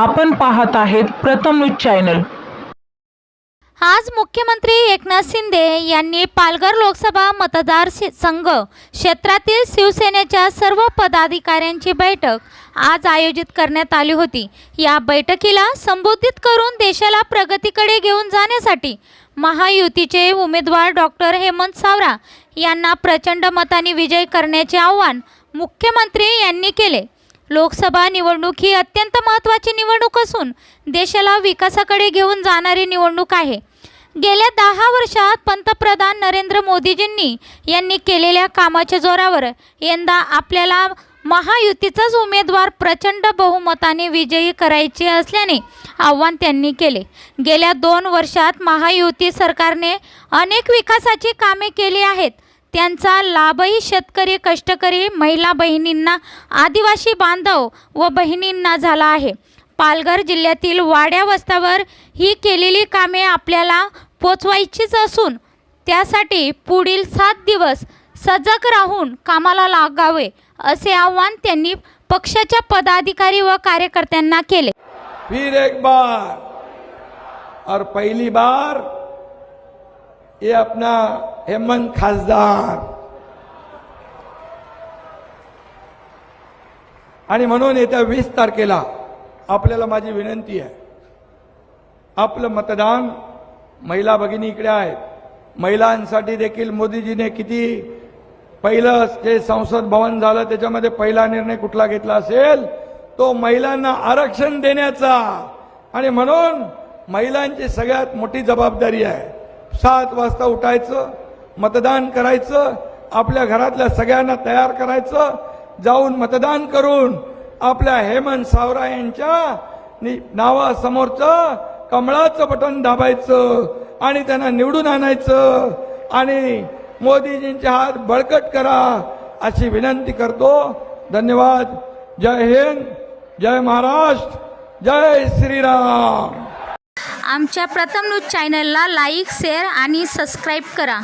आपण पाहत आहेत प्रथम न्यूज चॅनल। आज मुख्यमंत्री एकनाथ शिंदे यांनी पालघर लोकसभा मतदारसंघ क्षेत्रातील शिवसेनेच्या सर्व पदाधिकाऱ्यांची बैठक आज आयोजित करण्यात आली होती। या बैठकीला संबोधित करून देशाला प्रगतीकडे घेऊन जाण्यासाठी महायुतीचे उमेदवार डॉक्टर हेमंत सावरा यांना प्रचंड मताने विजयी करण्याचे आवाहन मुख्यमंत्री यांनी केले। लोकसभा निवडणूक ही अत्यंत महत्त्वाची निवडणूक असून देशाला विकासाकडे घेऊन जाणारी निवडणूक आहे। गेल्या 10 वर्षात पंतप्रधान नरेंद्र मोदीजींनी यांनी केलेल्या कामाच्या जोरावर यंदा आपल्याला महायुतीचाच उमेदवार प्रचंड बहुमताने विजयी करायचे असल्याने आव्हान त्यांनी केले। गेल्या 2 वर्षात महायुती सरकारने अनेक विकासाची कामे केली आहेत। त्यांचा लाभही शेतकरी, कष्टकरी, महिला बहिणींना, आदिवासी बांधव व बहिणींना झाला आहे। पालघर जिल्ह्यातील वाड्या वस्त्यावर ही केलेली कामे आपल्याला पोचवायचीच असून त्यासाठी पुढील 7 दिवस सजग राहून कामाला लागावे असे आवाहन त्यांनी पक्षाच्या पदाधिकारी व कार्यकर्त्यांना केले। फिर एक बार और पहली बार ये अपना हेमंत खासदार आणि म्हणून येत्या 20 तारखेला आपल्याला माझी विनंती आहे, आपलं मतदान महिला भगिनी इकडे आहेत। महिलांसाठी देखील मोदीजीने किती पहिलं जे संसद भवन झालं त्याच्यामध्ये पहिला निर्णय कुठला घेतला असेल तो महिलांना आरक्षण देण्याचा। आणि म्हणून महिलांची सगळ्यात मोठी जबाबदारी आहे 7 वाजता उठायचं, मतदान करायचं, आपल्या घरातल्या सगळ्यांना तयार करायचं, जाऊन मतदान करून आपल्या हेमंत सावरा यांच्या नावासमोरचं कमळाचं बटन दाबायचं आणि त्यांना निवडून आणायचं आणि मोदीजींचे हात बळकट करा अशी विनंती करतो। धन्यवाद। जय हिंद, जय महाराष्ट्र, जय श्रीराम। आमच्या प्रथम न्यूज चॅनलला लाईक, शेअर आणि सबस्क्राईब करा।